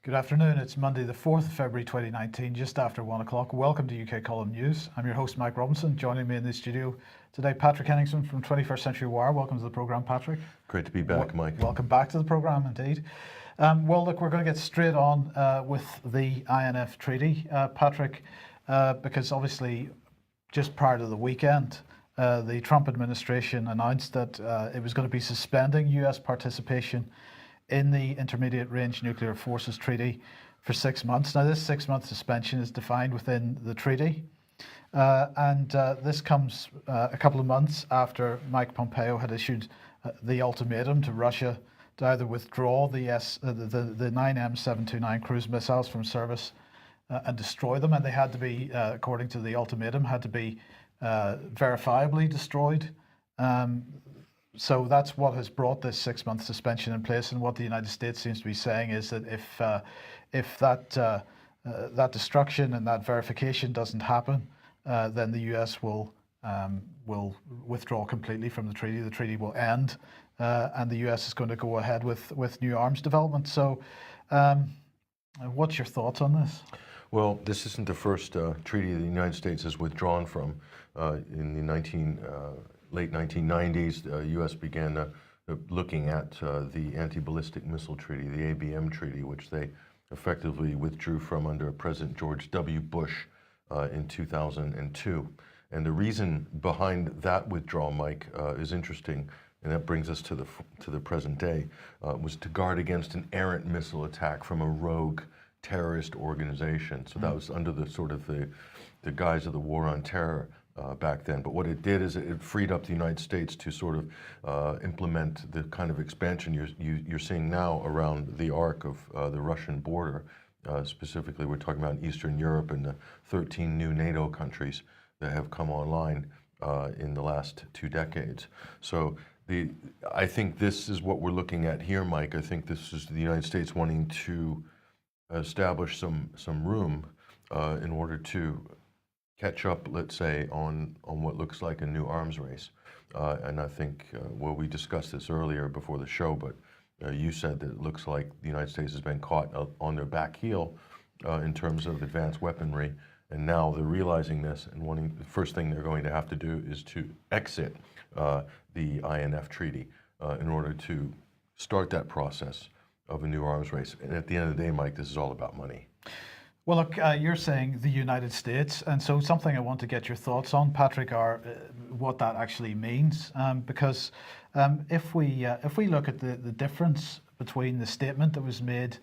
Good afternoon. It's Monday, the 4th of February 2019, just after 1 o'clock. Welcome to UK Column News. I'm your host, Mike Robinson. Joining me in the studio today, Patrick Henningsen from 21st Century Wire. Welcome to the programme, Patrick. Great to be back, Mike. Welcome back to the programme, indeed. Well, look, we're going to get straight on with the INF Treaty, Patrick, because obviously just prior to the weekend, the Trump administration announced that it was going to be suspending US participation in the Intermediate Range Nuclear Forces Treaty for 6 months. Now, this 6-month suspension is defined within the treaty, and this comes a couple of months after Mike Pompeo had issued the ultimatum to Russia to either withdraw the 9M729 cruise missiles from service and destroy them, and they had to be, according to the ultimatum, had to be verifiably destroyed. So that's what has brought this 6-month suspension in place, and what the United States seems to be saying is that if that destruction and that verification doesn't happen, then the US will withdraw completely from the treaty. The treaty will end, and the US is going to go ahead with new arms development. So, what's your thoughts on this? Well, this isn't the first treaty the United States has withdrawn from. In the late 1990s, the U.S. began looking at the Anti-Ballistic Missile Treaty, the ABM Treaty, which they effectively withdrew from under President George W. Bush in 2002. And the reason behind that withdrawal, Mike, is interesting, and that brings us to the present day, was to guard against an errant missile attack from a rogue terrorist organization. So that was under the sort of the guise of the war on terror back then. But what it did is it freed up the United States to sort of implement the kind of expansion you're seeing now around the arc of the Russian border. Specifically, we're talking about Eastern Europe and the 13 new NATO countries that have come online in the last 2 decades. So I think this is what we're looking at here, Mike. I think this is the United States wanting to establish some room in order to catch up, let's say, on what looks like a new arms race. And I think, well, we discussed this earlier before the show, but you said that it looks like the United States has been caught on their back heel in terms of advanced weaponry. And now they're realizing this and wanting, the first thing they're going to have to do is to exit the INF Treaty in order to start that process of a new arms race. And at the end of the day, Mike, this is all about money. Well, look, you're saying the United States, and so something I want to get your thoughts on, Patrick, are what that actually means. Because if we look at the difference between the statement that was made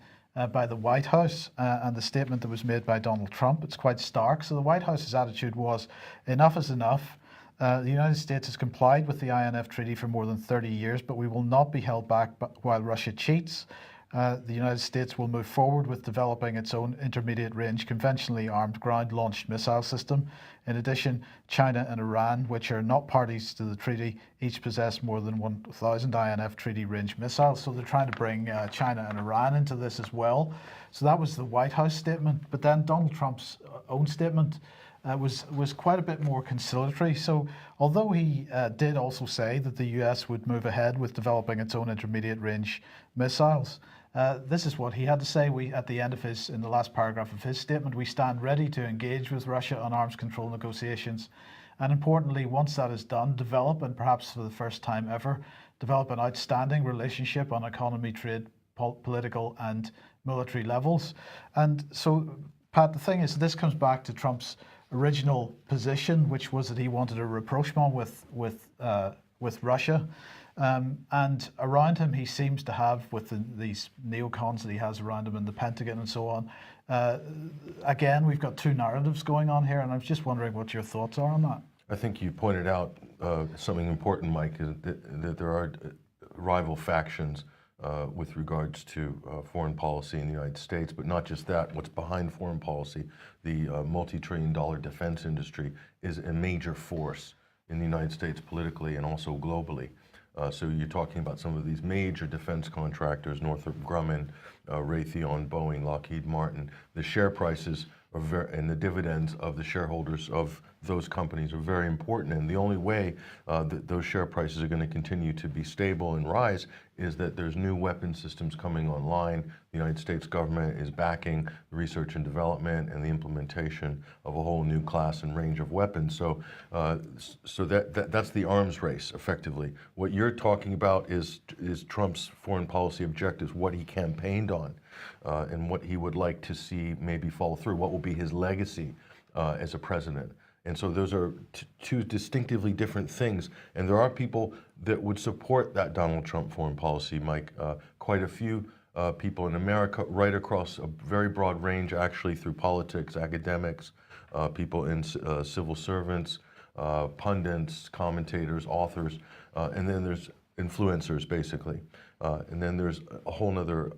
by the White House and the statement that was made by Donald Trump, it's quite stark. So the White House's attitude was, enough is enough. The United States has complied with the INF Treaty for more than 30 years, but we will not be held back while Russia cheats. The United States will move forward with developing its own intermediate-range conventionally armed ground-launched missile system. In addition, China and Iran, which are not parties to the treaty, each possess more than 1,000 INF treaty-range missiles. So they're trying to bring China and Iran into this as well. So that was the White House statement. But then Donald Trump's own statement was quite a bit more conciliatory. So although he did also say that the US would move ahead with developing its own intermediate-range missiles, this is what he had to say. At the end of in the last paragraph of his statement, we stand ready to engage with Russia on arms control negotiations. And importantly, once that is done, develop, and perhaps for the first time ever, develop an outstanding relationship on economy, trade, political and military levels. And so, Pat, the thing is, this comes back to Trump's original position, which was that he wanted a rapprochement with Russia. And around him, he seems to have, with these neocons that he has around him in the Pentagon and so on, again, we've got two narratives going on here, and I was just wondering what your thoughts are on that. I think you pointed out something important, Mike, is that there are rival factions with regards to foreign policy in the United States, but not just that. What's behind foreign policy, the multi-trillion-dollar defense industry is a major force in the United States politically and also globally. So you're talking about some of these major defense contractors, Northrop Grumman, Raytheon, Boeing, Lockheed Martin. The share prices and the dividends of the shareholders of those companies are very important. And the only way that those share prices are going to continue to be stable and rise is that there's new weapon systems coming online. The United States government is backing research and development and the implementation of a whole new class and range of weapons. So, that's the arms race, effectively. What you're talking about is Trump's foreign policy objectives, what he campaigned on, and what he would like to see maybe fall through. What will be his legacy as a president? And so those are two distinctively different things. And there are people that would support that Donald Trump foreign policy, Mike. Quite a few people in America, right across a very broad range, actually, through politics, academics, people in civil servants, pundits, commentators, authors, and then there's influencers, basically. And then there's a whole nother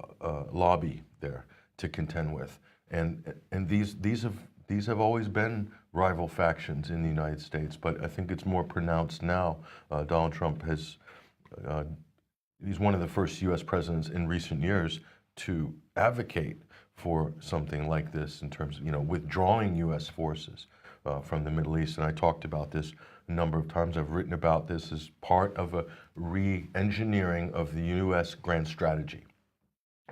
lobby there to contend with. And these have always been rival factions in the United States, but I think it's more pronounced now. Donald Trump he's one of the first U.S. presidents in recent years to advocate for something like this in terms of, withdrawing U.S. forces from the Middle East. And I talked about this a number of times. I've written about this as part of a re-engineering of the U.S. grand strategy.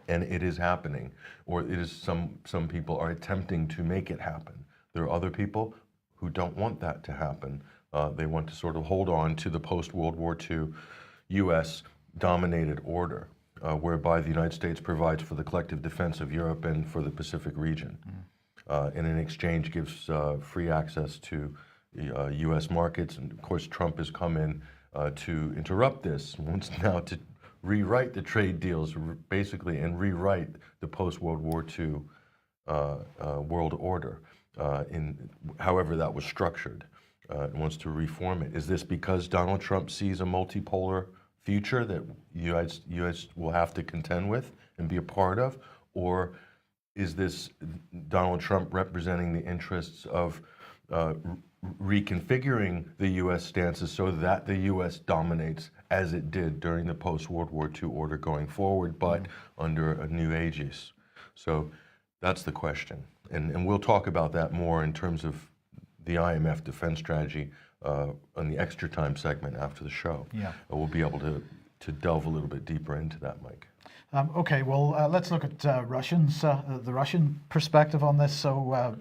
And it is happening, or it is some people are attempting to make it happen. There are other people who don't want that to happen. They want to sort of hold on to the post-World War II U.S. dominated order, whereby the United States provides for the collective defense of Europe and for the Pacific region. And in exchange gives free access to U.S. markets. And of course, Trump has come in to interrupt this, wants now to rewrite the trade deals, basically, and rewrite the post-World War II world order, in however that was structured, and wants to reform it. Is this because Donald Trump sees a multipolar future that U.S. will have to contend with and be a part of? Or is this Donald Trump representing the interests of reconfiguring the U.S. stances so that the U.S. dominates as it did during the post-World War II order going forward, but under a new aegis? So that's the question. And we'll talk about that more in terms of the IMF defense strategy on the Extra Time segment after the show. Yeah. We'll be able to delve a little bit deeper into that, Mike. Okay, well, let's look at the Russian perspective on this. So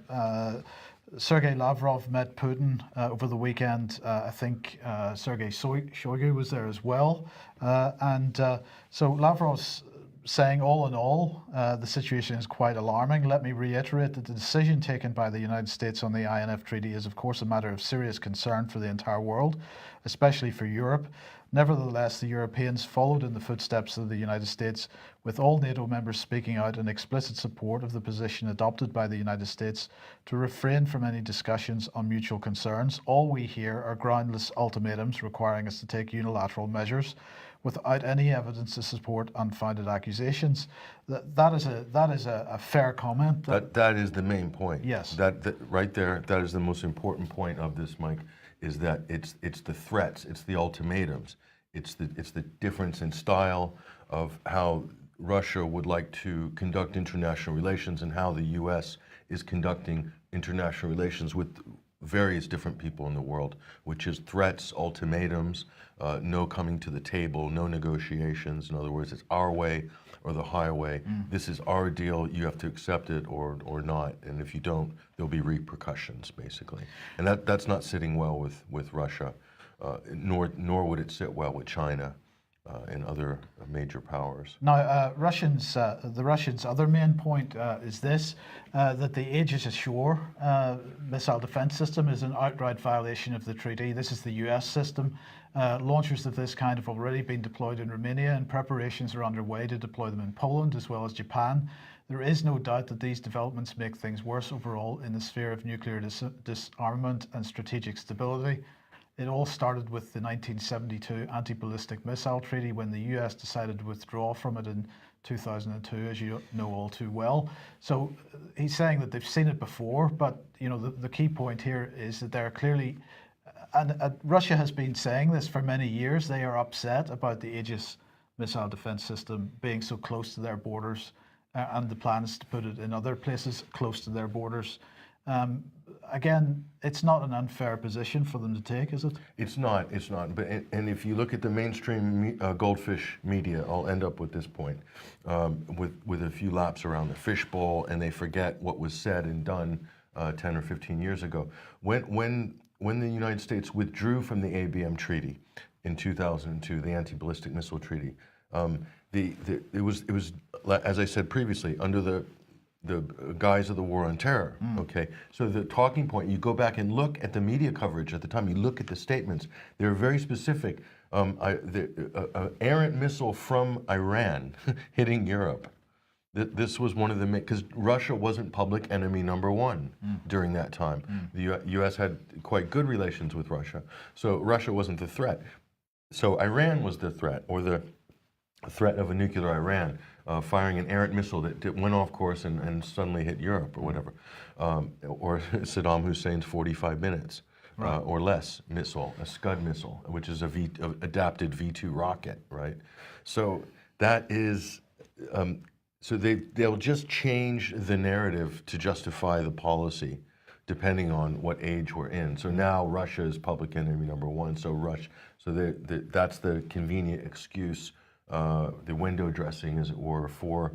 Sergei Lavrov met Putin over the weekend. I think Sergei Shoigu was there as well. So Lavrov's saying, all in all, the situation is quite alarming. Let me reiterate that the decision taken by the United States on the INF Treaty is, of course, a matter of serious concern for the entire world, especially for Europe. Nevertheless, the Europeans followed in the footsteps of the United States, with all NATO members speaking out in explicit support of the position adopted by the United States to refrain from any discussions on mutual concerns. All we hear are groundless ultimatums requiring us to take unilateral measures without any evidence to support unfounded accusations. That is a fair comment. That is the main point. Yes. That right there, that is the most important point of this, Mike, is that it's the threats, it's the ultimatums, it's the difference in style of how Russia would like to conduct international relations and how the U.S. is conducting international relations with various different people in the world, which is threats, ultimatums, no coming to the table, no negotiations. In other words, it's our way or the highway. This is our deal. You have to accept it or not. And if you don't, there'll be repercussions, basically. And that's not sitting well with Russia, nor would it sit well with China and other major powers. Now, the Russians' other main point is this, that the Aegis Ashore missile defense system is an outright violation of the treaty. This is the US system. Launchers of this kind have already been deployed in Romania, and preparations are underway to deploy them in Poland as well as Japan. There is no doubt that these developments make things worse overall in the sphere of nuclear disarmament and strategic stability. It all started with the 1972 Anti-Ballistic Missile Treaty, when the US decided to withdraw from it in 2002, as you know all too well. So he's saying that they've seen it before, but the key point here is that they're clearly, and Russia has been saying this for many years, they are upset about the Aegis missile defense system being so close to their borders, and the plans to put it in other places close to their borders. Again, it's not an unfair position for them to take, is it? It's not. It's not. But and if you look at the mainstream goldfish media, I'll end up with this point, with a few laps around the fishbowl, and they forget what was said and done 10 or 15 years ago. When the United States withdrew from the ABM Treaty in 2002, the Anti-Ballistic Missile Treaty, it was as I said previously, under the guise of the war on terror. Okay, so the talking point, you go back and look at the media coverage at the time, you look at the statements, they're very specific. The errant missile from Iran hitting Europe. This was one of the, because Russia wasn't public enemy number one during that time. The U.S. had quite good relations with Russia, so Russia wasn't the threat. So Iran was the threat, or the threat of a nuclear Iran. Firing an errant missile that went off course and suddenly hit Europe or whatever, or Saddam Hussein's 45 minutes or less missile, a Scud missile, which is a adapted V-2 rocket, right? So that is, so they'll just change the narrative to justify the policy, depending on what age we're in. So now Russia is public enemy number one. So that's the convenient excuse. The window dressing, as it were, for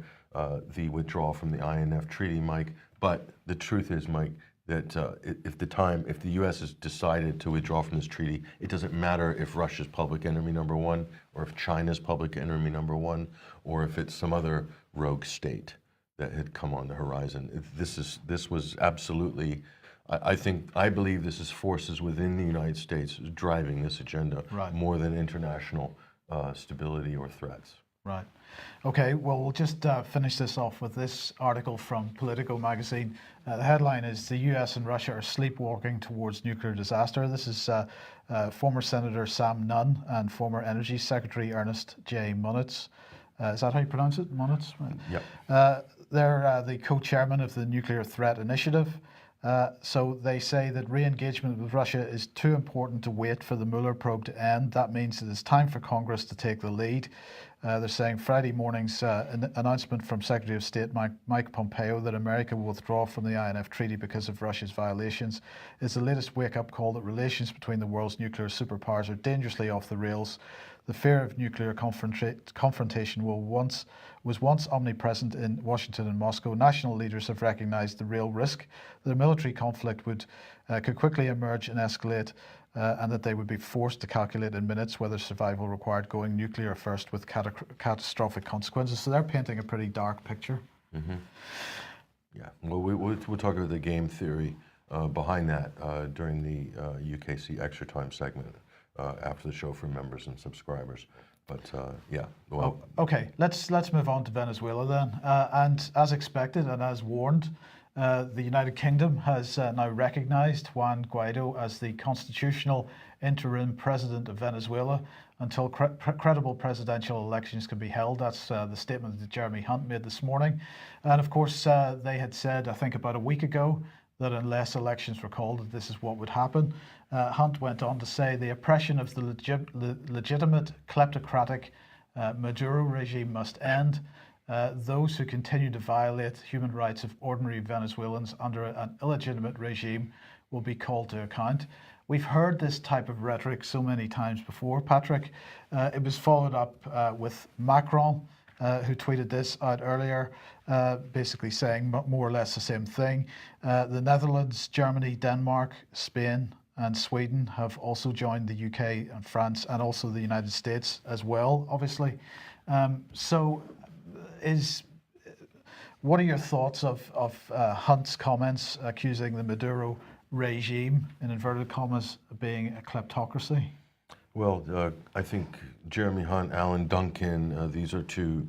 the withdrawal from the INF Treaty, Mike. But the truth is, Mike, that if the U.S. has decided to withdraw from this treaty, it doesn't matter if Russia's public enemy number one, or if China's public enemy number one, or if it's some other rogue state that had come on the horizon. This was absolutely. I believe this is forces within the United States driving this agenda more than international stability or threats. Right. Okay, well, we'll just finish this off with this article from Politico magazine. The headline is, "The US and Russia are sleepwalking towards nuclear disaster." This is former Senator Sam Nunn and former Energy Secretary Ernest J. Moniz. Is that how you pronounce it? Moniz? Yep. They're the co-chairman of the Nuclear Threat Initiative. So they say that re-engagement with Russia is too important to wait for the Mueller probe to end. That means it is time for Congress to take the lead. They're saying Friday morning's announcement from Secretary of State Mike Pompeo that America will withdraw from the INF Treaty because of Russia's violations is the latest wake-up call that relations between the world's nuclear superpowers are dangerously off the rails. The fear of nuclear confrontation was once omnipresent in Washington and Moscow. National leaders have recognized the real risk that a military conflict could quickly emerge and escalate, and that they would be forced to calculate in minutes whether survival required going nuclear first with catastrophic consequences. So they're painting a pretty dark picture. Mm-hmm. Yeah, well, we'll talk about the game theory behind that during the UKC Extra Time segment after the show for members and subscribers. But yeah. Well, okay, let's move on to Venezuela then. And as expected and as warned, the United Kingdom has now recognized Juan Guaido as the constitutional interim president of Venezuela until credible presidential elections can be held. That's the statement that Jeremy Hunt made this morning. And of course, they had said, I think about a week ago, that unless elections were called, that this is what would happen. Hunt went on to say the oppression of the legitimate kleptocratic Maduro regime must end. Those who continue to violate human rights of ordinary Venezuelans under an illegitimate regime will be called to account. We've heard this type of rhetoric so many times before, Patrick. It was followed up with Macron, who tweeted this out earlier, basically saying more or less the same thing. The Netherlands, Germany, Denmark, Spain, and Sweden have also joined the UK and France, and also the United States as well, obviously. What are your thoughts of Hunt's comments accusing the Maduro regime, in inverted commas, of being a kleptocracy? Well, I think Jeremy Hunt, Alan Duncan, these are two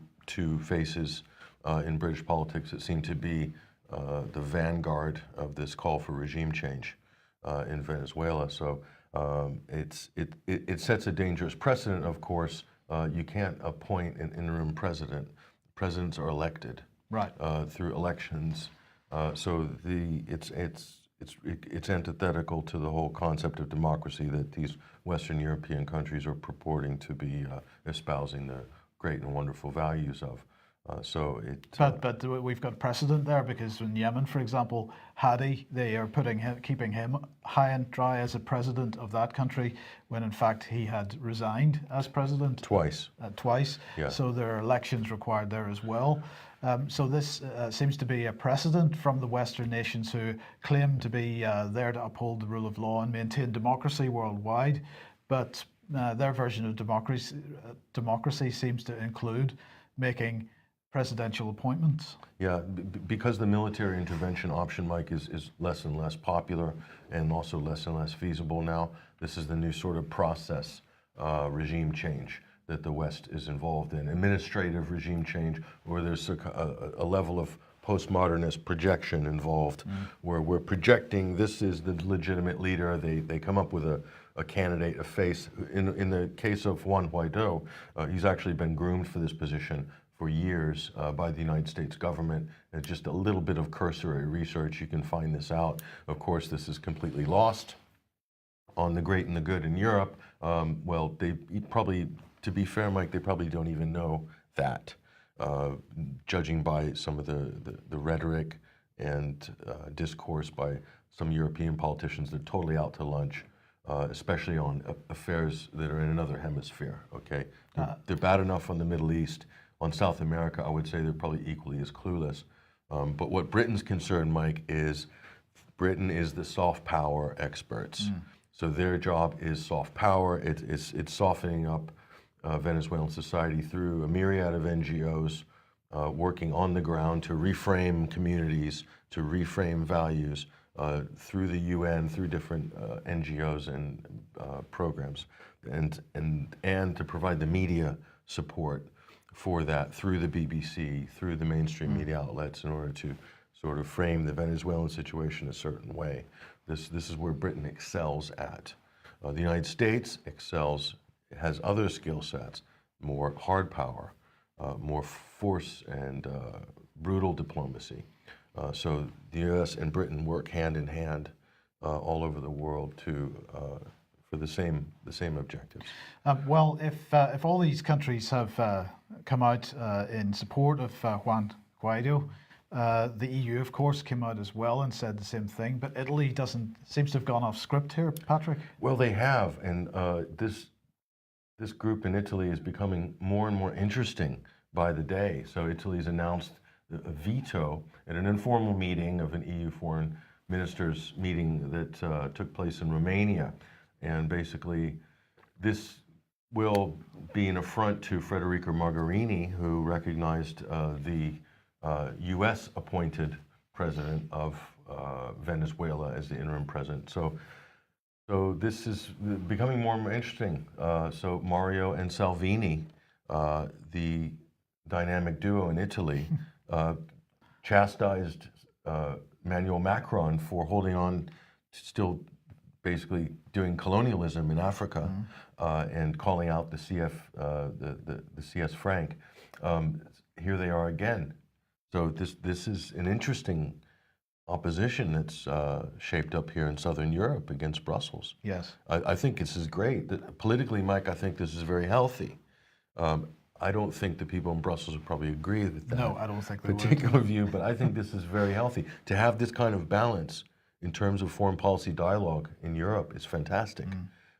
faces in British politics that seem to be the vanguard of this call for regime change in Venezuela. So it sets a dangerous precedent. Of course, you can't appoint an interim president. Presidents are elected through elections. So it's antithetical to the whole concept of democracy that these Western European countries are purporting to be espousing the great and wonderful values of. So it. But we've got precedent there because in Yemen, for example, Hadi, they are keeping him high and dry as a president of that country when in fact he had resigned as president Twice. Twice. Yeah. So there are elections required there as well. So this seems to be a precedent from the Western nations who claim to be there to uphold the rule of law and maintain democracy worldwide, but their version of democracy seems to include making presidential appointments. Yeah, because the military intervention option, Mike, is less and less popular and also less and less feasible now. This is the new sort of process regime change that the West is involved in. Administrative regime change, where there's a level of postmodernist projection involved, where we're projecting this is the legitimate leader. They come up with a candidate, a face. In the case of Juan Guaido, he's actually been groomed for this position for years by the United States government. And just a little bit of cursory research, you can find this out. Of course, this is completely lost on the great and the good in Europe. Well, they probably, to be fair, Mike, they probably don't even know that, judging by some of the rhetoric and discourse by some European politicians. They're totally out to lunch, especially on affairs that are in another hemisphere, okay? They're bad enough on the Middle East. On South America, I would say they're probably equally as clueless. But what Britain's concerned, Mike, is Britain is the soft power experts. So their job is soft power. It's softening up Venezuelan society through a myriad of NGOs working on the ground to reframe communities, to reframe values through the UN, through different NGOs and programs, and to provide the media support for that through the BBC, through the mainstream media outlets in order to sort of frame the Venezuelan situation a certain way. This is where Britain excels at. The United States excels, has other skill sets, more hard power, more force and brutal diplomacy. So the U.S. and Britain work hand in hand all over the world for the same objectives. Well, if all these countries have come out in support of Juan Guaido, the EU, of course, came out as well and said the same thing. But Italy seems to have gone off script here, Patrick. Well, they have, and this group in Italy is becoming more and more interesting by the day. So Italy's announced a veto at an informal meeting of an EU foreign ministers meeting that took place in Romania. And basically, this will be an affront to Federica Mogherini, who recognized the U.S. appointed president of Venezuela as the interim president. So this is becoming more and more interesting. So Mario and Salvini, the dynamic duo in Italy, chastised Emmanuel Macron for holding on to still basically doing colonialism in Africa and calling out the CS franc. Here they are again. So this is an interesting opposition that's shaped up here in Southern Europe against Brussels. Yes. I think this is great. Politically, Mike, I think this is very healthy. I don't think the people in Brussels would probably agree with that. No, I don't think they particular view, but I think this is very healthy. To have this kind of balance in terms of foreign policy dialogue in Europe is fantastic.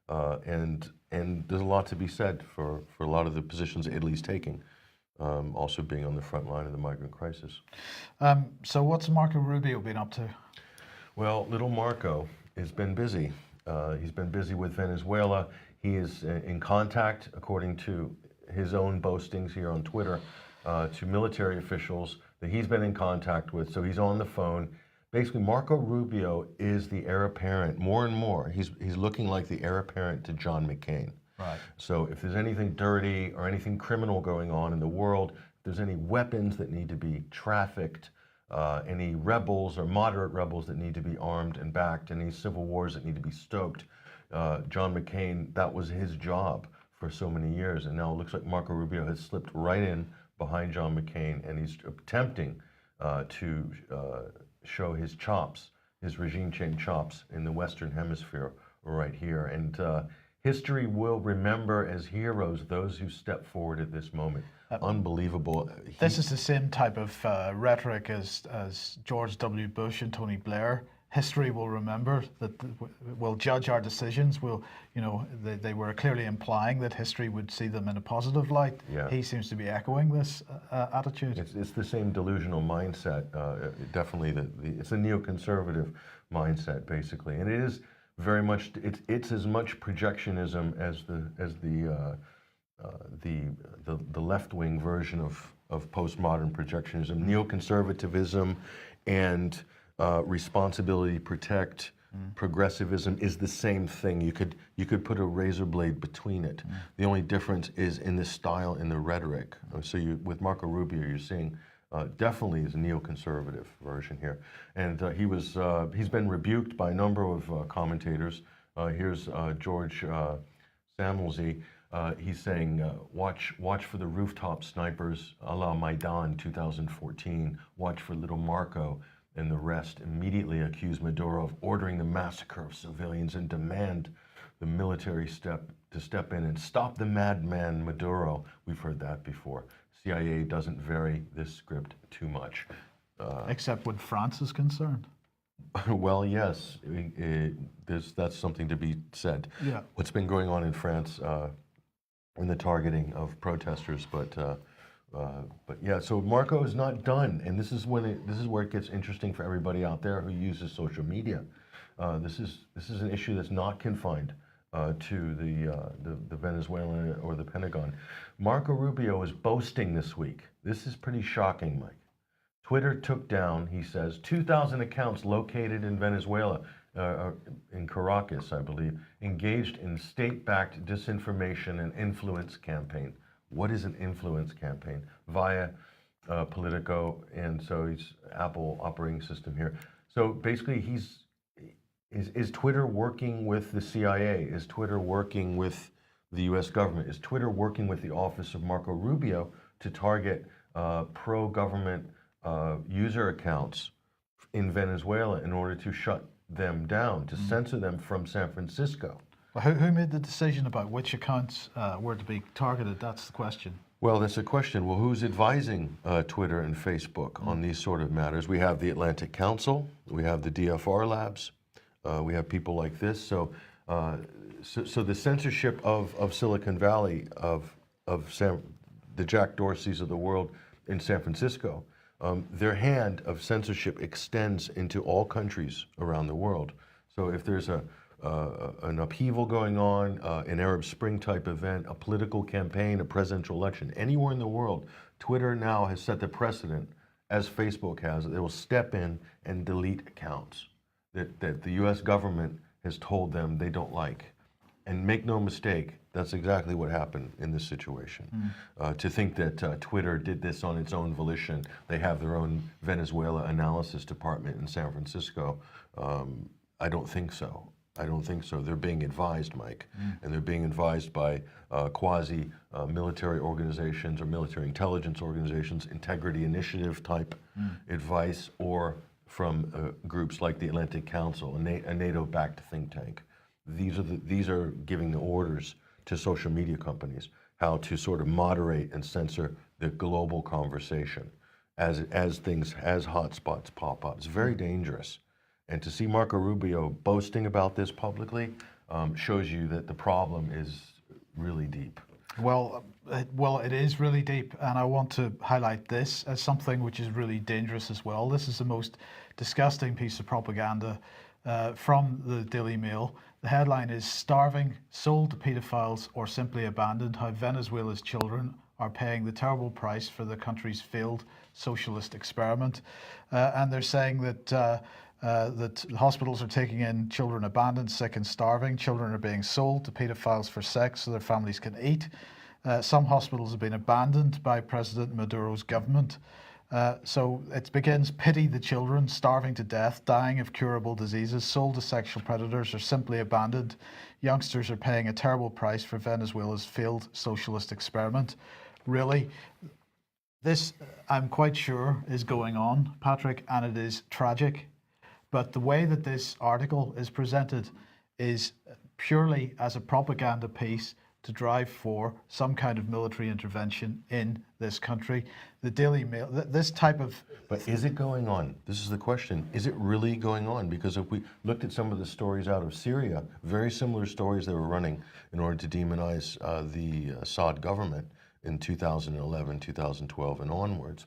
And there's a lot to be said for a lot of the positions Italy's taking, also being on the front line of the migrant crisis. So what's Marco Rubio been up to? Well, little Marco has been busy. He's been busy with Venezuela. He is in contact, according to his own boastings here on Twitter, to military officials that he's been in contact with. So he's on the phone. Basically, Marco Rubio is the heir apparent more and more. He's looking like the heir apparent to John McCain. Right. So if there's anything dirty or anything criminal going on in the world, if there's any weapons that need to be trafficked, any rebels or moderate rebels that need to be armed and backed, any civil wars that need to be stoked, John McCain, that was his job for so many years. And now it looks like Marco Rubio has slipped right in behind John McCain, and he's attempting to show his chops, his regime change chops in the Western Hemisphere right here. And History will remember as heroes those who step forward at this moment. Unbelievable. This is the same type of rhetoric as George W. Bush and Tony Blair. History will remember that, will judge our decisions. Will, they were clearly implying that history would see them in a positive light. Yeah. He seems to be echoing this attitude. It's the same delusional mindset. Definitely, it's a neoconservative mindset basically, and it is very much. It's as much projectionism as the left-wing version of postmodern projectionism. Neoconservatism and responsibility protect progressivism is the same thing. You could put a razor blade between it. The only difference is in the style, in the rhetoric. So with Marco Rubio, you're seeing definitely is a neoconservative version here, and he's been rebuked by a number of commentators. Here's George Samuelsy. He's saying, watch for the rooftop snipers a la Maidan 2014. Watch for little Marco, and the rest immediately accuse Maduro of ordering the massacre of civilians and demand the military to step in and stop the madman Maduro. We've heard that before. CIA doesn't vary this script too much. Except when France is concerned. Well, yes, that's something to be said. Yeah. What's been going on in France in the targeting of protesters, but yeah. So Marco is not done, and this is where it gets interesting for everybody out there who uses social media. This is an issue that's not confined to the Venezuelan or the Pentagon. Marco Rubio is boasting this week. This is pretty shocking, Mike. Twitter took down, he says, 2,000 accounts located in Venezuela, in Caracas, I believe, engaged in state-backed disinformation and influence campaign. What is an influence campaign? Via Politico, and so he's Apple operating system here. So basically, is Twitter working with the CIA? Is Twitter working with the U.S. government? Is Twitter working with the office of Marco Rubio to target pro-government user accounts in Venezuela in order to shut them down, to censor them from San Francisco? Well, who made the decision about which accounts were to be targeted? That's the question. Well, that's a question. Well, who's advising Twitter and Facebook on these sort of matters? We have the Atlantic Council, we have the DFR labs, we have people like this. So the censorship of Silicon Valley, of the Jack Dorseys of the world in San Francisco, their hand of censorship extends into all countries around the world. So if there's an upheaval going on, an Arab Spring type event, a political campaign, a presidential election, anywhere in the world, Twitter now has set the precedent, as Facebook has. They will step in and delete accounts that the U.S. government has told them they don't like. And make no mistake, that's exactly what happened in this situation. To think that Twitter did this on its own volition, they have their own Venezuela analysis department in San Francisco, I don't think so. I don't think so. They're being advised, Mike, and they're being advised by quasi-military organizations or military intelligence organizations, integrity initiative type advice, or from groups like the Atlantic Council, a NATO-backed think tank. These are giving the orders to social media companies how to sort of moderate and censor the global conversation as hotspots pop up. It's very dangerous. And to see Marco Rubio boasting about this publicly shows you that the problem is really deep. Well, it is really deep, and I want to highlight this as something which is really dangerous as well. This is the most disgusting piece of propaganda from the Daily Mail. The headline is "Starving, Sold to Pedophiles, or Simply Abandoned, How Venezuela's Children Are Paying the Terrible Price for the Country's Failed Socialist Experiment." And they're saying that hospitals are taking in children abandoned, sick and starving. Children are being sold to pedophiles for sex so their families can eat. Some hospitals have been abandoned by President Maduro's government. So it begins, pity the children starving to death, dying of curable diseases, sold to sexual predators, or simply abandoned. Youngsters are paying a terrible price for Venezuela's failed socialist experiment. Really, this, I'm quite sure, is going on, Patrick, and it is tragic. But the way that this article is presented is purely as a propaganda piece to drive for some kind of military intervention in this country. The Daily Mail, this type of... But is it going on? This is the question. Is it really going on? Because if we looked at some of the stories out of Syria, very similar stories they were running in order to demonize the Assad government in 2011, 2012, and onwards,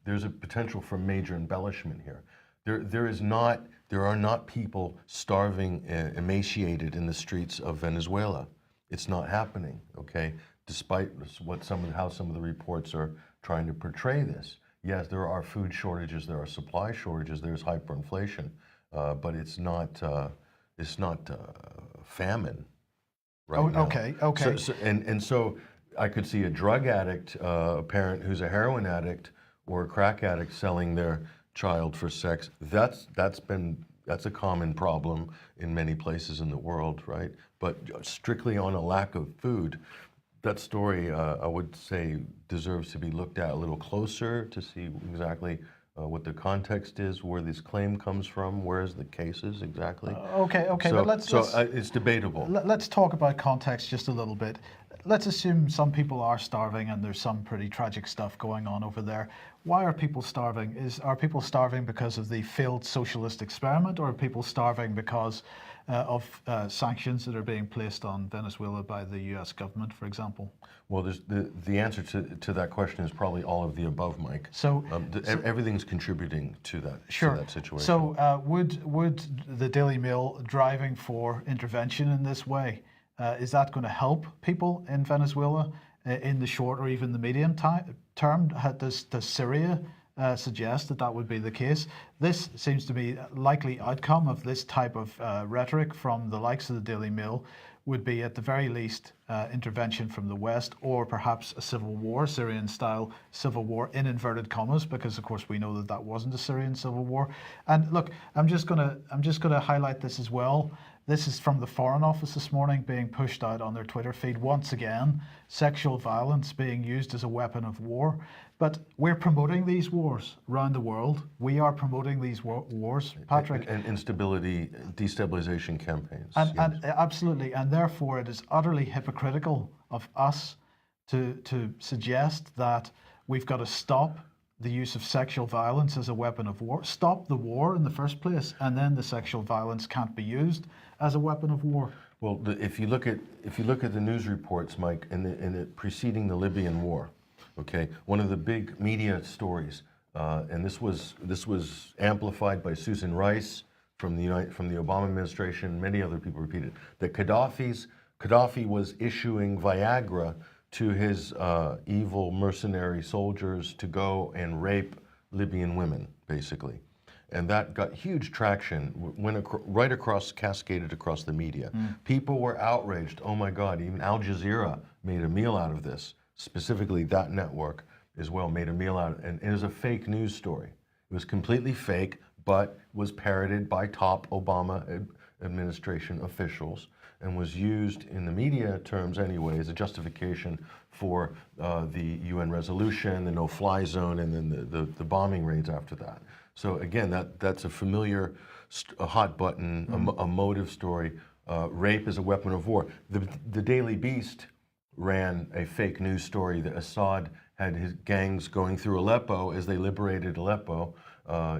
there's a potential for major embellishment here. There are not people starving, emaciated in the streets of Venezuela. It's not happening, okay? Despite how some of the reports are trying to portray this. Yes, there are food shortages, there are supply shortages, there's hyperinflation, but it's not famine right now. Okay. So I could see a drug addict, a parent who's a heroin addict or a crack addict selling their child for sex. That's a common problem in many places in the world, right? But strictly on a lack of food, that story I would say deserves to be looked at a little closer to see exactly what the context is, where this claim comes from, where's the cases exactly. Okay, So, but it's debatable. let's talk about context just a little bit. Let's assume some people are starving and there's some pretty tragic stuff going on over there. Why are people starving? Are people starving because of the failed socialist experiment, or are people starving because of sanctions that are being placed on Venezuela by the US government, for example? Well, the answer to that question is probably all of the above, Mike. So, everything's contributing to that, sure. to that situation. So would the Daily Mail driving for intervention in this way, is that going to help people in Venezuela in the short or even the medium term? Does Syria suggest that would be the case? This seems to be a likely outcome of this type of rhetoric from the likes of the Daily Mail would be at the very least intervention from the West, or perhaps a civil war, Syrian-style civil war in inverted commas, because of course we know that wasn't a Syrian civil war. And look, I'm just gonna highlight this as well. This is from the Foreign Office this morning, being pushed out on their Twitter feed once again. Sexual violence being used as a weapon of war. But we're promoting these wars around the world. We are promoting these wars, Patrick. And instability, destabilization campaigns. And absolutely, and therefore it is utterly hypocritical of us to suggest that we've got to stop the use of sexual violence as a weapon of war. Stop the war in the first place, and then the sexual violence can't be used as a weapon of war. Well, if you look at the news reports, Mike, in the preceding the Libyan war, okay, one of the big media stories, and this was amplified by Susan Rice from the Obama administration. Many other people repeated that Gaddafi was issuing Viagra to his evil mercenary soldiers to go and rape Libyan women, basically. And that got huge traction, cascaded across the media. People were outraged. Oh my God, even Al Jazeera made a meal out of this. Specifically, that network as well made a meal out of it. And it was a fake news story. It was completely fake, but was parroted by top Obama administration officials and was used in the media terms anyway as a justification for the UN resolution, the no-fly zone, and then the bombing raids after that. So again, that's a familiar, a hot button, a motive story. Rape is a weapon of war. The Daily Beast ran a fake news story that Assad had his gangs going through Aleppo as they liberated Aleppo,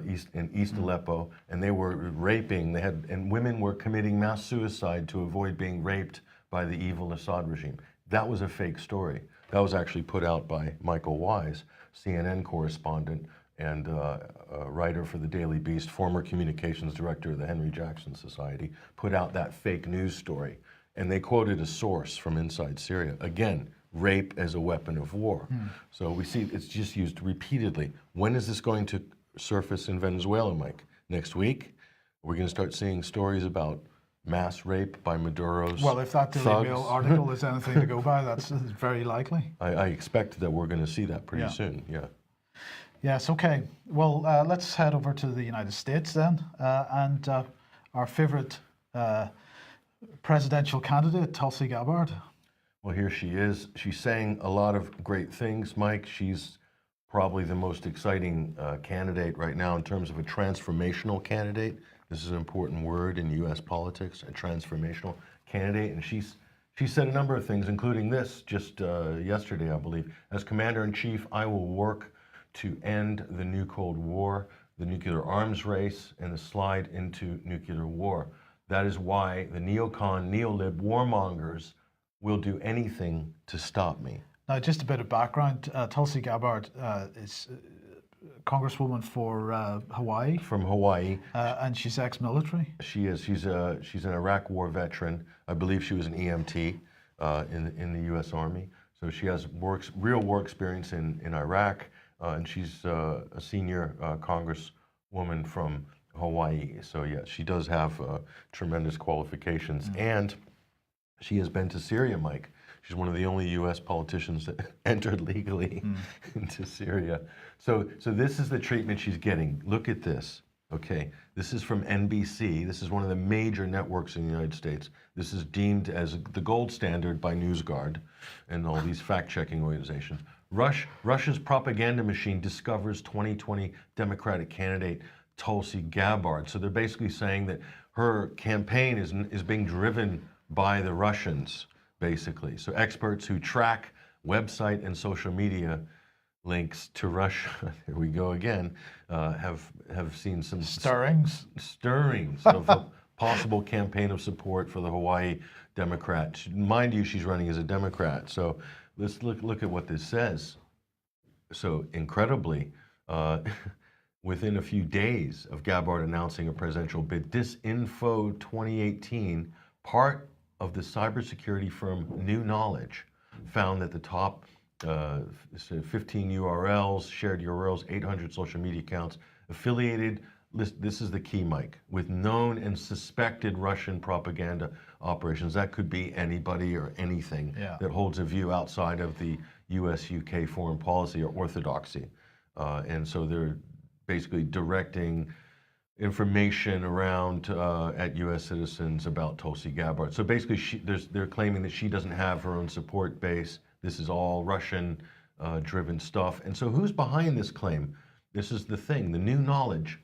East Aleppo, and they were raping. And women were committing mass suicide to avoid being raped by the evil Assad regime. That was a fake story. That was actually put out by Michael Wise, CNN correspondent and writer for the Daily Beast, former communications director of the Henry Jackson Society, put out that fake news story. And they quoted a source from inside Syria. Again, rape as a weapon of war. So we see it's just used repeatedly. When is this going to surface in Venezuela, Mike? Next week? We're going to start seeing stories about mass rape by Maduro's Well, if that Daily Mail article is anything to go by, that's very likely. I expect that we're going to see that pretty soon, yeah. Yes, okay. Well, let's head over to the United States then. And our favorite presidential candidate, Tulsi Gabbard. Well, here she is. She's saying a lot of great things, Mike. She's probably the most exciting candidate right now in terms of a transformational candidate This is an important word in U.S. politics, a transformational candidate, and she said a number of things, including this just yesterday, I believe. As Commander-in-Chief, I will work to end the new Cold War, the nuclear arms race, and the slide into nuclear war. That is why the neocon, neolib warmongers will do anything to stop me. Now, just a bit of background. Tulsi Gabbard is Congresswoman for Hawaii, From Hawaii. and she's ex-military. She is. She's an Iraq War veteran. I believe she was an EMT in the U.S. Army. So she has real war experience in Iraq, and she's a senior congresswoman from Hawaii. So yeah, she does have tremendous qualifications, and she has been to Syria, Mike. She's one of the only U.S. politicians that entered legally into Syria. So this is the treatment she's getting. Look at this. Okay, this is from NBC. This is one of the major networks in the United States. This is deemed as the gold standard by NewsGuard and all these fact-checking organizations. Russia's propaganda machine discovers 2020 Democratic candidate Tulsi Gabbard. So they're basically saying that her campaign is being driven by the Russians, basically. So experts who track website and social media links to Russia, here we go again, have seen some Stirrings. stirrings of a possible campaign of support for the Hawaii Democrat. Mind you, she's running as a Democrat. So let's look at what this says. So incredibly, within a few days of Gabbard announcing a presidential bid, Disinfo 2018, part of the cybersecurity firm New Knowledge, found that the top 15 URLs, shared URLs, 800 social media accounts affiliated, this is the key, Mike, with known and suspected Russian propaganda operations. That could be anybody or anything that holds a view outside of the US-UK foreign policy or orthodoxy. And so they're basically directing information around at U.S. citizens about Tulsi Gabbard. So basically, they're claiming that she doesn't have her own support base. This is all Russian-driven stuff. And so who's behind this claim? This is the thing, the New Knowledge.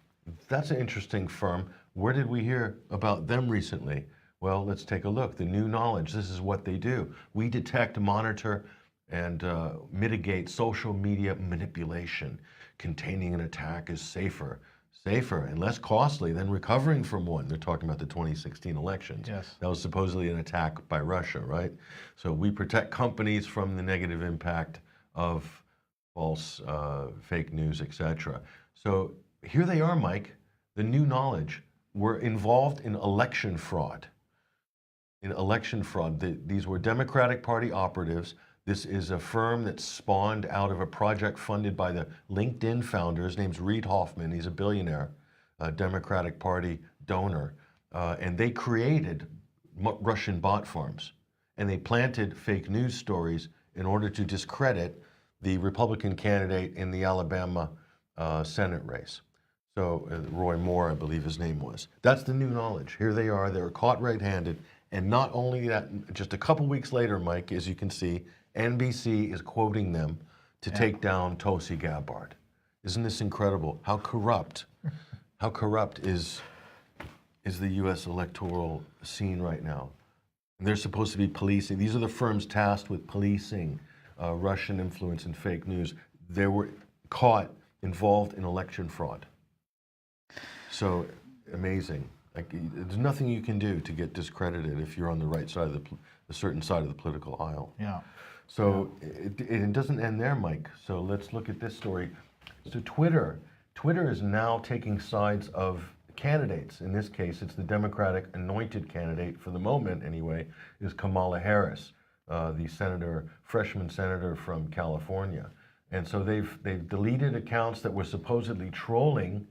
That's an interesting firm. Where did we hear about them recently? Well, let's take a look. The New Knowledge, this is what they do. We detect, monitor, and mitigate social media manipulation. Containing an attack is safer and less costly than recovering from one. They're talking about the 2016 elections. Yes. That was supposedly an attack by Russia, right? So we protect companies from the negative impact of false fake news, etc. So here they are, Mike. The New Knowledge were involved in election fraud. These were Democratic Party operatives. This is a firm that spawned out of a project funded by the LinkedIn founder. His name's Reid Hoffman. He's a billionaire, a Democratic Party donor. And they created Russian bot farms. And they planted fake news stories in order to discredit the Republican candidate in the Alabama Senate race. So Roy Moore, I believe his name was. That's the New Knowledge. Here they are. They're caught red-handed. And not only that, just a couple weeks later, Mike, as you can see, NBC is quoting them to take down Tulsi Gabbard. Isn't this incredible? How corrupt is the U.S. electoral scene right now? And they're supposed to be policing. These are the firms tasked with policing Russian influence and fake news. They were caught involved in election fraud. So amazing. Like, there's nothing you can do to get discredited if you're on the right side of a certain side of the political aisle. Yeah. So it doesn't end there, Mike. So let's look at this story. So Twitter is now taking sides of candidates. In this case, it's the Democratic anointed candidate, for the moment anyway, is Kamala Harris, the freshman senator from California. And so they've deleted accounts that were supposedly trolling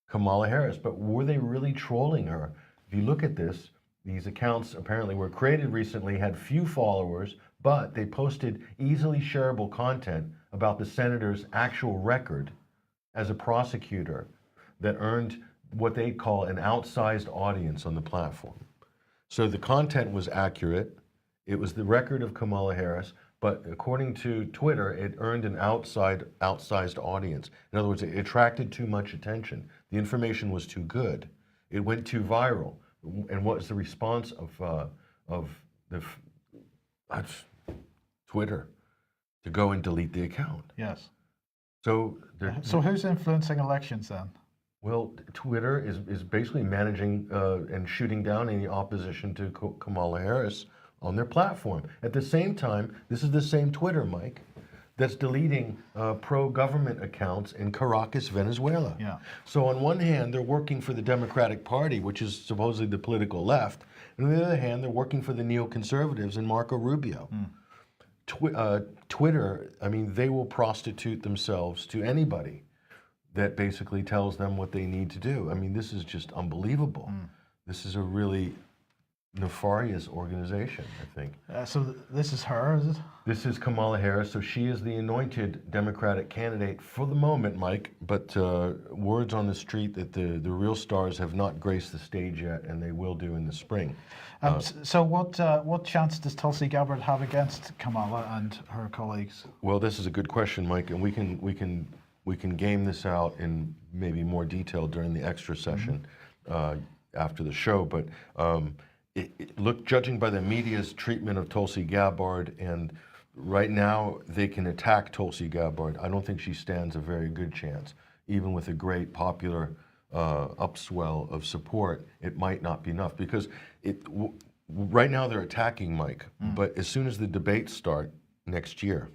Kamala Harris. But were they really trolling her? If you look at this, these accounts apparently were created recently, had few followers, but they posted easily shareable content about the senator's actual record as a prosecutor that earned what they call an outsized audience on the platform. So the content was accurate. It was the record of Kamala Harris, but according to Twitter, it earned an outsized audience. In other words, it attracted too much attention. The information was too good. It went too viral. And what was the response of Twitter to go and delete the account? Yes. So So who's influencing elections then? well, Twitter is basically managing and shooting down any opposition to Kamala Harris on their platform. At the same time, this is the same Twitter, Mike, that's deleting pro-government accounts in Caracas, Venezuela. Yeah. So on one hand, they're working for the Democratic Party, which is supposedly the political left, and on the other hand, they're working for the neoconservatives and Marco Rubio. Twitter, I mean, they will prostitute themselves to anybody that basically tells them what they need to do. I mean, this is just unbelievable. This is a really nefarious organization, I think. So this is her, is it? This is Kamala Harris, so she is the anointed Democratic candidate for the moment, Mike, but words on the street that the real stars have not graced the stage yet, and they will do in the spring. So what chance does Tulsi Gabbard have against Kamala and her colleagues? Well, this is a good question, Mike, and we can game this out in maybe more detail during the extra session after the show. But look, judging by the media's treatment of Tulsi Gabbard, and right now they can attack Tulsi Gabbard. I don't think she stands a very good chance, even with a great popular upswell of support. It might not be enough because right now they're attacking Mike, but as soon as the debates start next year,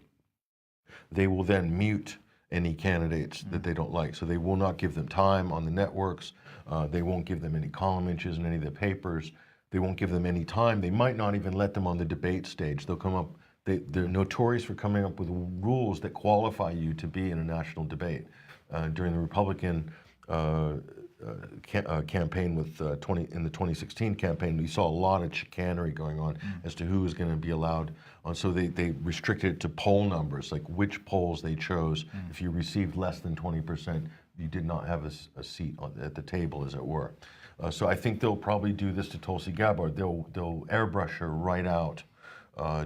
they will then mute any candidates that they don't like. So they will not give them time on the networks. They won't give them any column inches in any of the papers. They won't give them any time. They might not even let them on the debate stage. They'll come up, they're notorious for coming up with rules that qualify you to be in a national debate. During the Republican campaign in the 2016 campaign, we saw a lot of chicanery going on as to who was going to be allowed on. So they restricted it to poll numbers, like which polls they chose. If you received less than 20%, you did not have a seat at the table, as it were. So I think they'll probably do this to Tulsi Gabbard. They'll airbrush her right out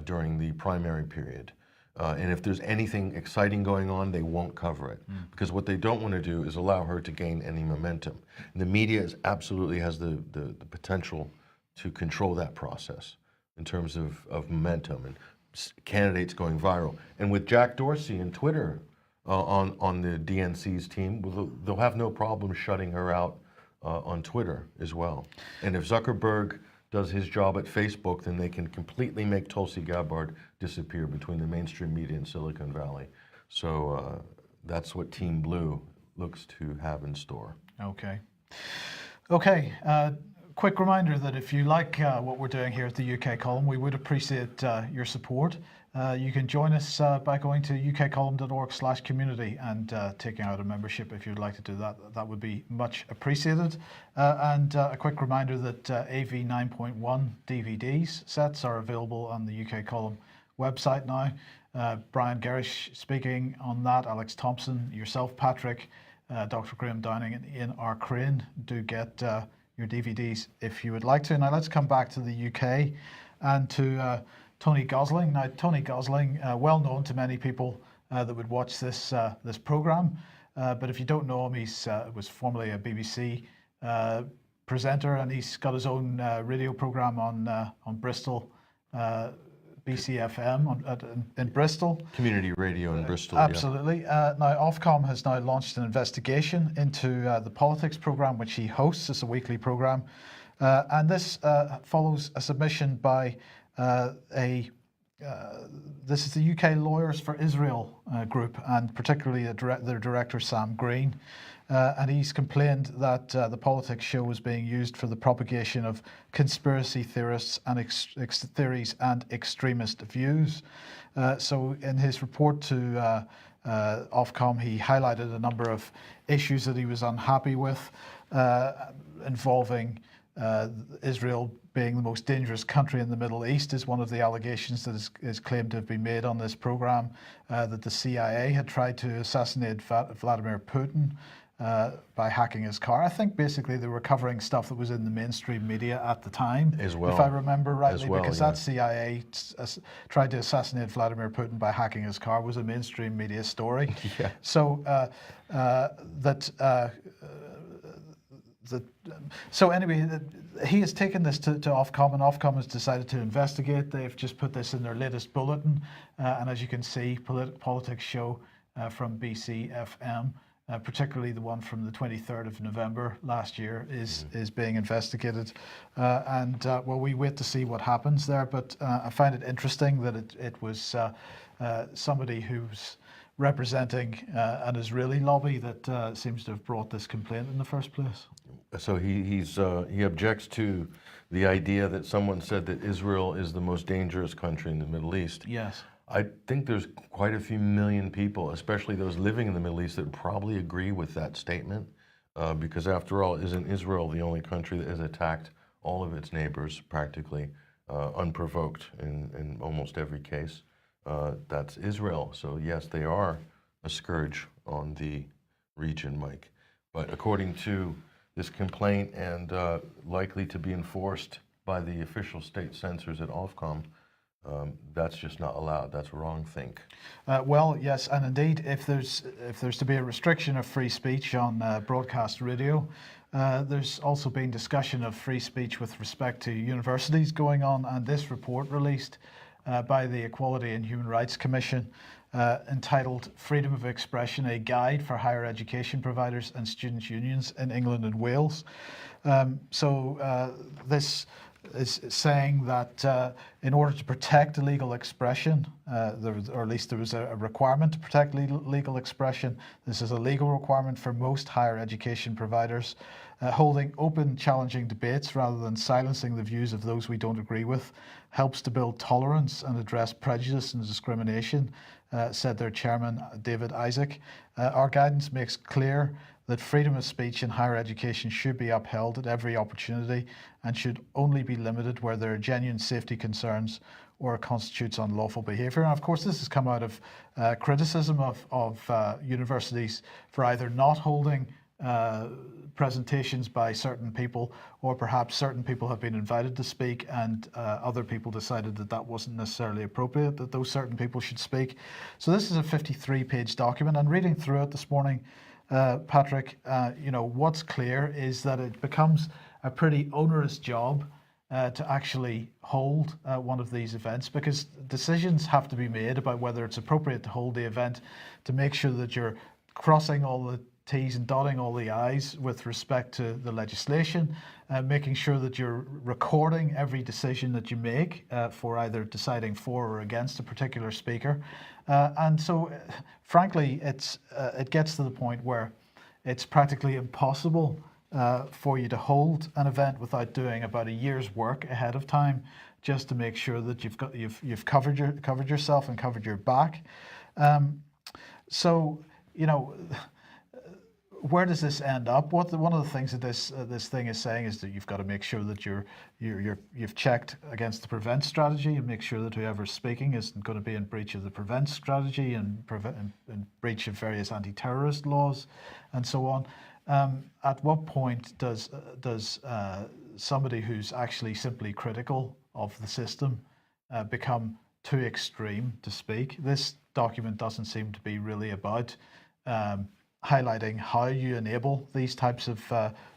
during the primary period. And if there's anything exciting going on, they won't cover it. Because what they don't want to do is allow her to gain any momentum. And the media absolutely has the potential to control that process in terms of momentum and candidates going viral. And with Jack Dorsey and Twitter on the DNC's team, they'll have no problem shutting her out on Twitter as well. And if Zuckerberg does his job at Facebook, then they can completely make Tulsi Gabbard disappear between the mainstream media and Silicon Valley. So that's what Team Blue looks to have in store. Okay. Okay. Quick reminder that if you like what we're doing here at the UK Column, we would appreciate your support. You can join us by going to ukcolumn.org/community and taking out a membership if you'd like to do that. That would be much appreciated. And a quick reminder that AV 9.1 DVDs sets are available on the UK Column website now. Brian Garish speaking on that, Alex Thompson, yourself, Patrick, Dr. Graham Downing, and Ian R. Crane do get your DVDs if you would like to. Now let's come back to the UK and to Tony Gosling. Now, Tony Gosling, well known to many people that would watch this program, but if you don't know him, he's was formerly a BBC presenter, and he's got his own radio program on Bristol, BCFM in Bristol. Community radio in Bristol. Absolutely. Now, Ofcom has now launched an investigation into the politics program, which he hosts as a weekly program, and this follows a submission by this is the UK Lawyers for Israel group, and particularly their director Sam Green, and he's complained that the politics show is being used for the propagation of conspiracy theorists and theories and extremist views. So in his report to Ofcom, he highlighted a number of issues that he was unhappy with, involving Israel being the most dangerous country in the Middle East is one of the allegations that is claimed to have been made on this program, that the CIA had tried to assassinate Vladimir Putin by hacking his car. I think basically they were covering stuff that was in the mainstream media at the time, as well, if I remember rightly, because yeah. that CIA tried to assassinate Vladimir Putin by hacking his car was a mainstream media story. Yeah. So the, so anyway, he has taken this to Ofcom, and Ofcom has decided to investigate. They've just put this in their latest bulletin, and as you can see, Politics Show from BCFM, particularly the one from the 23rd of November last year, is being investigated. Well, we wait to see what happens there, but I find it interesting that it was somebody who's representing an Israeli lobby that seems to have brought this complaint in the first place. So he objects to the idea that someone said that Israel is the most dangerous country in the Middle East. Yes. I think there's quite a few million people, especially those living in the Middle East, that probably agree with that statement, because after all, isn't Israel the only country that has attacked all of its neighbors practically unprovoked in almost every case? That's Israel. So yes, they are a scourge on the region, Mike. But according to this complaint, and likely to be enforced by the official state censors at Ofcom, that's just not allowed. That's wrongthink. Well, yes, and indeed, if there's to be a restriction of free speech on broadcast radio, there's also been discussion of free speech with respect to universities going on, and this report released by the Equality and Human Rights Commission, entitled "Freedom of Expression: A Guide for Higher Education Providers and Students' Unions in England and Wales." This is saying that in order to protect legal expression, or at least there was a requirement to protect legal expression. This is a legal requirement for most higher education providers. Holding open, challenging debates rather than silencing the views of those we don't agree with helps to build tolerance and address prejudice and discrimination, said their chairman, David Isaac. Our guidance makes clear that freedom of speech in higher education should be upheld at every opportunity and should only be limited where there are genuine safety concerns or constitutes unlawful behaviour. And of course, this has come out of criticism of universities for either not holding presentations by certain people, or perhaps certain people have been invited to speak and other people decided that that wasn't necessarily appropriate, that those certain people should speak. So this is a 53-page document, and reading through it this morning, Patrick, what's clear is that it becomes a pretty onerous job to actually hold one of these events, because decisions have to be made about whether it's appropriate to hold the event, to make sure that you're crossing all the T's and dotting all the I's with respect to the legislation, making sure that you're recording every decision that you make for either deciding for or against a particular speaker. And so, frankly, it gets to the point where it's practically impossible for you to hold an event without doing about a year's work ahead of time, just to make sure that you've covered yourself and covered your back. Where does this end up? One of the things that this thing is saying is that you've got to make sure that you've checked against the PREVENT strategy and make sure that whoever's speaking isn't going to be in breach of the PREVENT strategy and in breach of various anti-terrorist laws and so on. At what point does somebody who's actually simply critical of the system become too extreme to speak? This document doesn't seem to be really about highlighting how you enable these types of,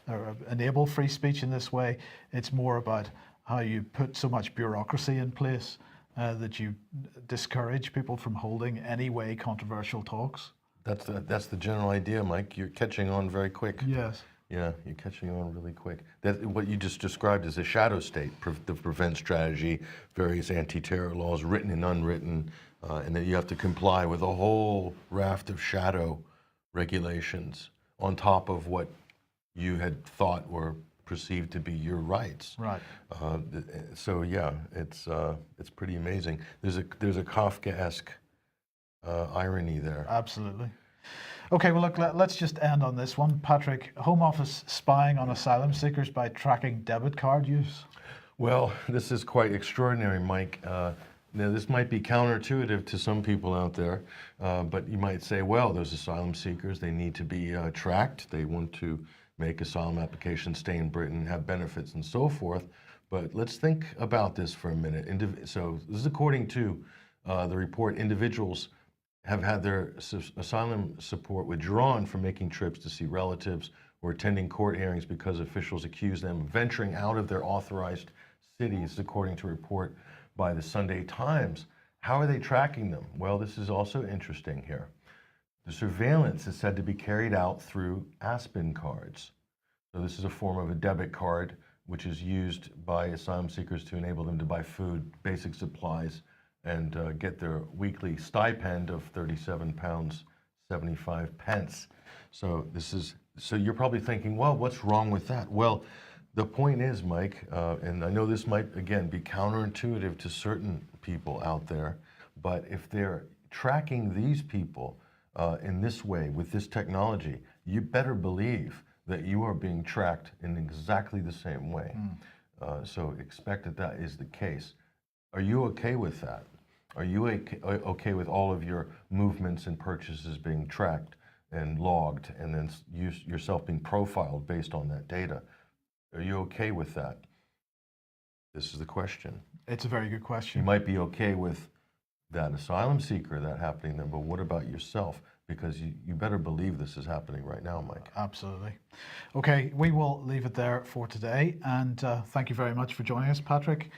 or enable free speech in this way. It's more about how you put so much bureaucracy in place that you discourage people from holding any way controversial talks. That's the general idea, Mike. You're catching on very quick. Yes. Yeah, you're catching on really quick. What you just described is a shadow state, the PREVENT strategy, various anti-terror laws, written and unwritten, and then you have to comply with a whole raft of shadow regulations on top of what you had thought were perceived to be your rights. Right. So yeah, it's pretty amazing. There's a Kafkaesque irony there. Absolutely. Okay, well look, let's just end on this one. Patrick, Home Office spying on asylum seekers by tracking debit card use. Well, this is quite extraordinary, Mike. Now, this might be counterintuitive to some people out there, but you might say, well, those asylum seekers, they need to be tracked. They want to make asylum applications, stay in Britain, have benefits and so forth. But let's think about this for a minute. So this is according to the report. Individuals have had their asylum support withdrawn from making trips to see relatives were attending court hearings because officials accused them of venturing out of their authorized cities, according to a report by the Sunday Times. How are they tracking them? Well, this is also interesting here. The surveillance is said to be carried out through Aspen cards. So this is a form of a debit card which is used by asylum seekers to enable them to buy food, basic supplies, and get their weekly stipend of £37.75. So you're probably thinking, well, what's wrong with that? Well, the point is, Mike, and I know this might, again, be counterintuitive to certain people out there, but if they're tracking these people in this way, with this technology, you better believe that you are being tracked in exactly the same way. So expect that that is the case. Are you okay with that? Are you okay with all of your movements and purchases being tracked and logged, and then yourself being profiled based on that data? Are you okay with that? This is the question. It's a very good You question. might be okay with that asylum seeker, that happening there, but what about yourself? Because you better believe this is happening right now, Mike. Absolutely. Okay, we will leave it there for today. And thank you very much for joining us, Patrick.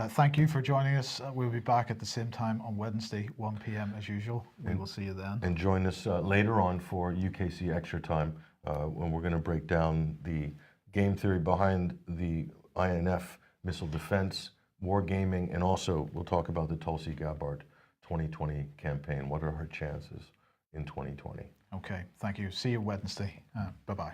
Thank you for joining us. We'll be back at the same time on Wednesday, 1 p.m. as usual. We will see you then. And join us later on for UKC Extra Time, when we're going to break down the game theory behind the INF missile defense, war gaming, and also we'll talk about the Tulsi Gabbard 2020 campaign. What are her chances in 2020? Okay, thank you. See you Wednesday. Bye-bye.